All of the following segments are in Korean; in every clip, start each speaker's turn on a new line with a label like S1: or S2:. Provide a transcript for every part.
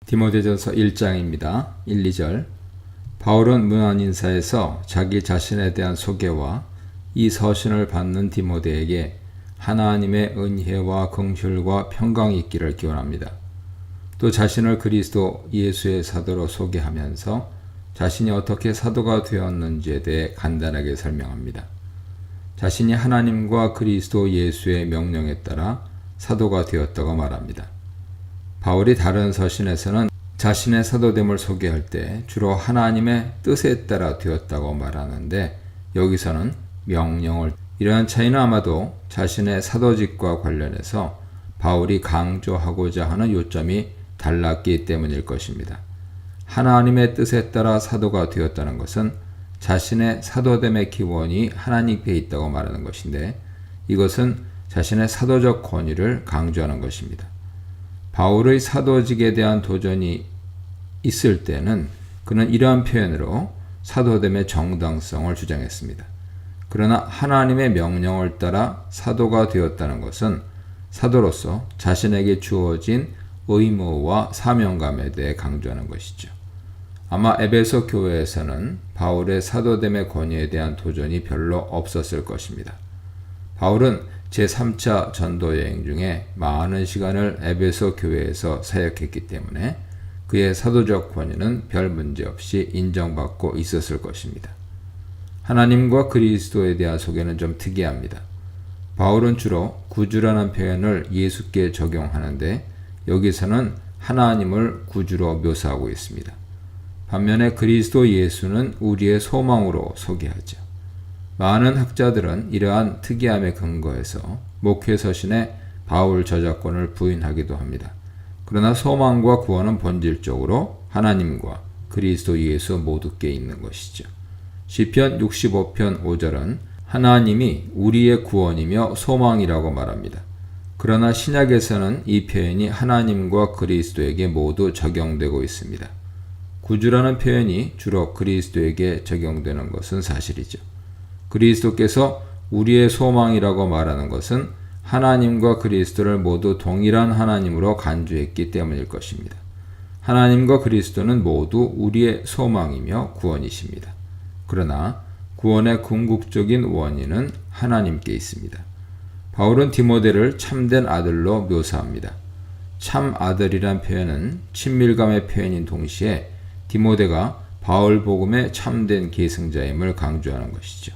S1: 디모데전서 1장입니다. 1, 2절. 바울은 문안인사에서 자기 자신에 대한 소개와 이 서신을 받는 디모데에게 하나님의 은혜와 긍휼과 평강이 있기를 기원합니다. 또 자신을 그리스도 예수의 사도로 소개하면서 자신이 어떻게 사도가 되었는지에 대해 간단하게 설명합니다. 자신이 하나님과 그리스도 예수의 명령에 따라 사도가 되었다고 말합니다. 바울이 다른 서신에서는 자신의 사도됨을 소개할 때 주로 하나님의 뜻에 따라 되었다고 말하는데 여기서는 명령을, 이러한 차이는 아마도 자신의 사도직과 관련해서 바울이 강조하고자 하는 요점이 달랐기 때문일 것입니다. 하나님의 뜻에 따라 사도가 되었다는 것은 자신의 사도됨의 기원이 하나님께 있다고 말하는 것인데 이것은 자신의 사도적 권위를 강조하는 것입니다. 바울의 사도직에 대한 도전이 있을 때는 그는 이러한 표현으로 사도됨의 정당성을 주장했습니다. 그러나 하나님의 명령을 따라 사도가 되었다는 것은 사도로서 자신에게 주어진 의무와 사명감에 대해 강조하는 것이죠. 아마 에베소 교회에서는 바울의 사도됨의 권위에 대한 도전이 별로 없었을 것입니다. 바울은 제3차 전도 여행 중에 많은 시간을 에베소 교회에서 사역했기 때문에 그의 사도적 권위는 별 문제 없이 인정받고 있었을 것입니다. 하나님과 그리스도에 대한 소개는 좀 특이합니다. 바울은 주로 구주라는 표현을 예수께 적용하는데 여기서는 하나님을 구주로 묘사하고 있습니다. 반면에 그리스도 예수는 우리의 소망으로 소개하죠. 많은 학자들은 이러한 특이함에 근거해서 목회서신에 바울 저작권을 부인하기도 합니다. 그러나 소망과 구원은 본질적으로 하나님과 그리스도 예수 모두께 있는 것이죠. 시편 65편 5절은 하나님이 우리의 구원이며 소망이라고 말합니다. 그러나 신약에서는 이 표현이 하나님과 그리스도에게 모두 적용되고 있습니다. 구주라는 표현이 주로 그리스도에게 적용되는 것은 사실이죠. 그리스도께서 우리의 소망이라고 말하는 것은 하나님과 그리스도를 모두 동일한 하나님으로 간주했기 때문일 것입니다. 하나님과 그리스도는 모두 우리의 소망이며 구원이십니다. 그러나 구원의 궁극적인 원인은 하나님께 있습니다. 바울은 디모데를 참된 아들로 묘사합니다. 참 아들이란 표현은 친밀감의 표현인 동시에 디모데가 바울 복음의 참된 계승자임을 강조하는 것이죠.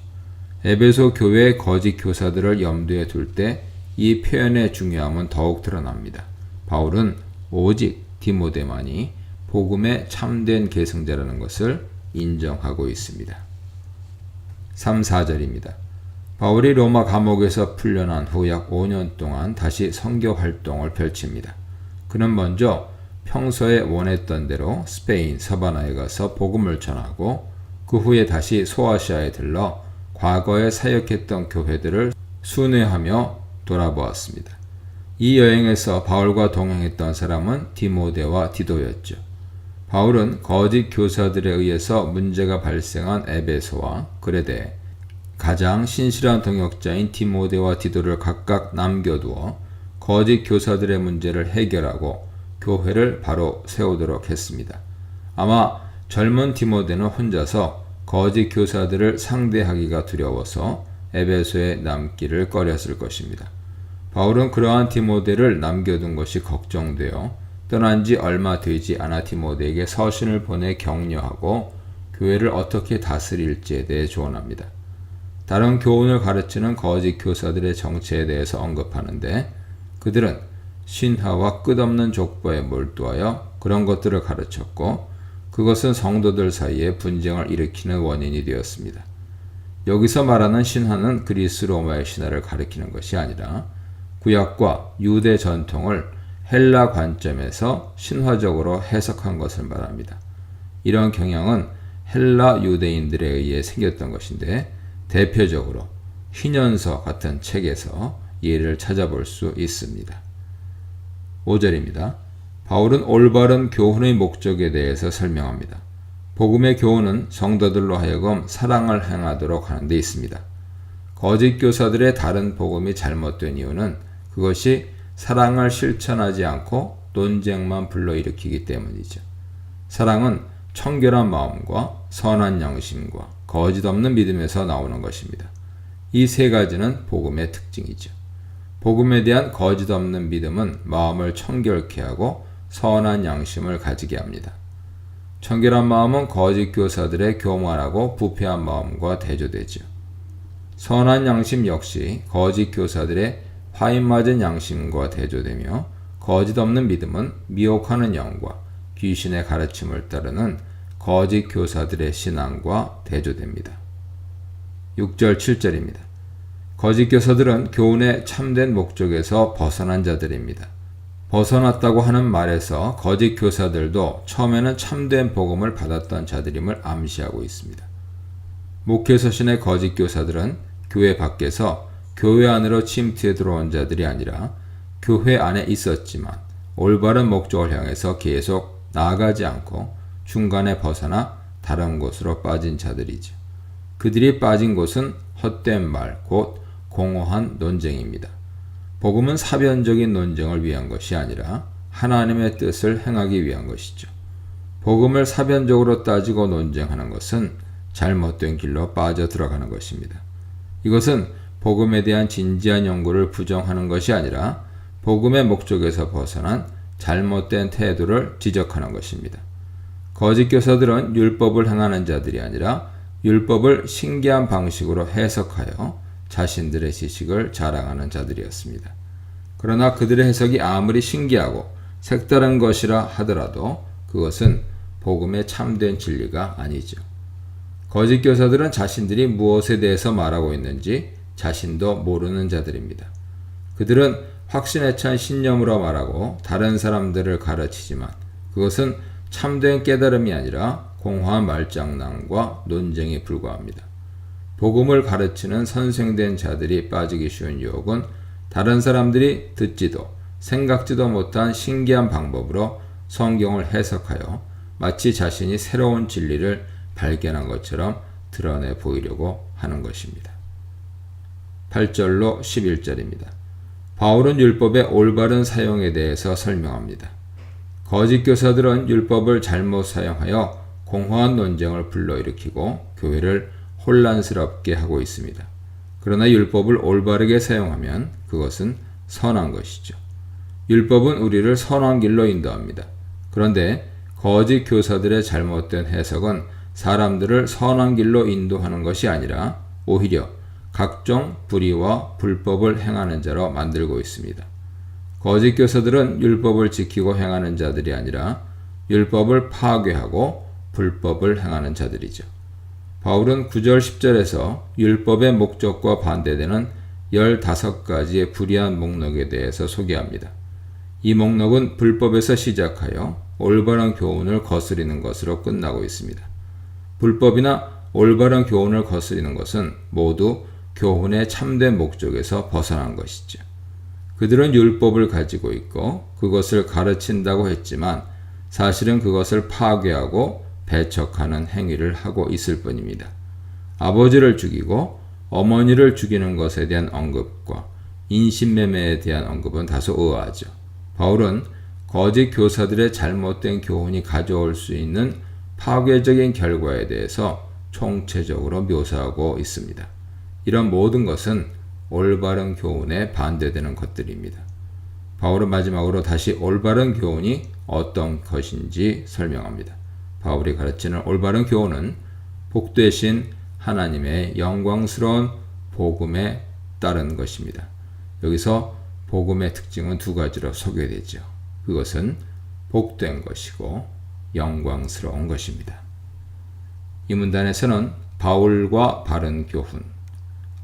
S1: 에베소 교회의 거짓 교사들을 염두에 둘 때 이 표현의 중요함은 더욱 드러납니다. 바울은 오직 디모데만이 복음의 참된 계승자라는 것을 인정하고 있습니다. 3, 4절입니다. 바울이 로마 감옥에서 풀려난 후 약 5년 동안 다시 선교 활동을 펼칩니다. 그는 먼저 평소에 원했던 대로 스페인 서바나에 가서 복음을 전하고 그 후에 다시 소아시아에 들러 과거에 사역했던 교회들을 순회하며 돌아보았습니다. 이 여행에서 바울과 동행했던 사람은 디모데와 디도였죠. 바울은 거짓 교사들에 의해서 문제가 발생한 에베소와 그레데, 가장 신실한 동역자인 디모데와 디도를 각각 남겨두어 거짓 교사들의 문제를 해결하고 교회를 바로 세우도록 했습니다. 아마 젊은 디모데는 혼자서 거짓 교사들을 상대하기가 두려워서 에베소에 남기를 꺼렸을 것입니다. 바울은 그러한 디모데를 남겨둔 것이 걱정되어 떠난 지 얼마 되지 않아 디모데에게 서신을 보내 격려하고 교회를 어떻게 다스릴지에 대해 조언합니다. 다른 교훈을 가르치는 거짓 교사들의 정체에 대해서 언급하는데 그들은 신화와 끝없는 족보에 몰두하여 그런 것들을 가르쳤고 그것은 성도들 사이에 분쟁을 일으키는 원인이 되었습니다. 여기서 말하는 신화는 그리스 로마의 신화를 가리키는 것이 아니라 구약과 유대 전통을 헬라 관점에서 신화적으로 해석한 것을 말합니다. 이런 경향은 헬라 유대인들에 의해 생겼던 것인데 대표적으로 희년서 같은 책에서 예를 찾아볼 수 있습니다. 5절입니다. 바울은 올바른 교훈의 목적에 대해서 설명합니다. 복음의 교훈은 성도들로 하여금 사랑을 행하도록 하는 데 있습니다. 거짓 교사들의 다른 복음이 잘못된 이유는 그것이 사랑을 실천하지 않고 논쟁만 불러일으키기 때문이죠. 사랑은 청결한 마음과 선한 양심과 거짓 없는 믿음에서 나오는 것입니다. 이 세 가지는 복음의 특징이죠. 복음에 대한 거짓 없는 믿음은 마음을 청결케 하고 선한 양심을 가지게 합니다. 청결한 마음은 거짓 교사들의 교만하고 부패한 마음과 대조되죠. 선한 양심 역시 거짓 교사들의 화인 맞은 양심과 대조되며 거짓 없는 믿음은 미혹하는 영과 귀신의 가르침을 따르는 거짓 교사들의 신앙과 대조됩니다. 6절 7절입니다. 거짓 교사들은 교훈의 참된 목적에서 벗어난 자들입니다. 벗어났다고 하는 말에서 거짓 교사들도 처음에는 참된 복음을 받았던 자들임을 암시하고 있습니다. 목회 서신의 거짓 교사들은 교회 밖에서 교회 안으로 침투해 들어온 자들이 아니라 교회 안에 있었지만 올바른 목적을 향해서 계속 나아가지 않고 중간에 벗어나 다른 곳으로 빠진 자들이죠. 그들이 빠진 곳은 헛된 말, 곧 공허한 논쟁입니다. 복음은 사변적인 논쟁을 위한 것이 아니라 하나님의 뜻을 행하기 위한 것이죠. 복음을 사변적으로 따지고 논쟁하는 것은 잘못된 길로 빠져 들어가는 것입니다. 이것은 복음에 대한 진지한 연구를 부정하는 것이 아니라 복음의 목적에서 벗어난 잘못된 태도를 지적하는 것입니다. 거짓 교사들은 율법을 행하는 자들이 아니라 율법을 신기한 방식으로 해석하여 자신들의 지식을 자랑하는 자들이었습니다. 그러나 그들의 해석이 아무리 신기하고 색다른 것이라 하더라도 그것은 복음의 참된 진리가 아니죠. 거짓 교사들은 자신들이 무엇에 대해서 말하고 있는지 자신도 모르는 자들입니다. 그들은 확신에 찬 신념으로 말하고 다른 사람들을 가르치지만 그것은 참된 깨달음이 아니라 공허한 말장난과 논쟁에 불과합니다. 복음을 가르치는 선생된 자들이 빠지기 쉬운 유혹은 다른 사람들이 듣지도 생각지도 못한 신기한 방법으로 성경을 해석하여 마치 자신이 새로운 진리를 발견한 것처럼 드러내 보이려고 하는 것입니다. 8절로 11절입니다. 바울은 율법의 올바른 사용에 대해서 설명합니다. 거짓 교사들은 율법을 잘못 사용하여 공허한 논쟁을 불러일으키고 교회를 혼란스럽게 하고 있습니다. 그러나 율법을 올바르게 사용하면 그것은 선한 것이죠. 율법은 우리를 선한 길로 인도합니다. 그런데 거짓 교사들의 잘못된 해석은 사람들을 선한 길로 인도하는 것이 아니라 오히려 각종 불의와 불법을 행하는 자로 만들고 있습니다. 거짓 교사들은 율법을 지키고 행하는 자들이 아니라 율법을 파괴하고 불법을 행하는 자들이죠. 바울은 9절 10절에서 율법의 목적과 반대되는 15가지의 불의한 목록에 대해서 소개합니다. 이 목록은 불법에서 시작하여 올바른 교훈을 거스리는 것으로 끝나고 있습니다. 불법이나 올바른 교훈을 거스리는 것은 모두 교훈의 참된 목적에서 벗어난 것이죠. 그들은 율법을 가지고 있고 그것을 가르친다고 했지만 사실은 그것을 파괴하고 배척하는 행위를 하고 있을 뿐입니다. 아버지를 죽이고 어머니를 죽이는 것에 대한 언급과 인신매매에 대한 언급은 다소 의아하죠. 바울은 거짓 교사들의 잘못된 교훈이 가져올 수 있는 파괴적인 결과에 대해서 총체적으로 묘사하고 있습니다. 이런 모든 것은 올바른 교훈에 반대되는 것들입니다. 바울은 마지막으로 다시 올바른 교훈이 어떤 것인지 설명합니다. 바울이 가르치는 올바른 교훈은 복되신 하나님의 영광스러운 복음에 따른 것입니다. 여기서 복음의 특징은 두 가지로 소개되죠. 그것은 복된 것이고 영광스러운 것입니다. 이 문단에서는 바울과 바른 교훈,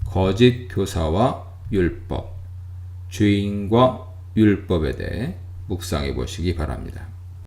S1: 거짓 교사와 율법, 주인과 율법에 대해 묵상해 보시기 바랍니다.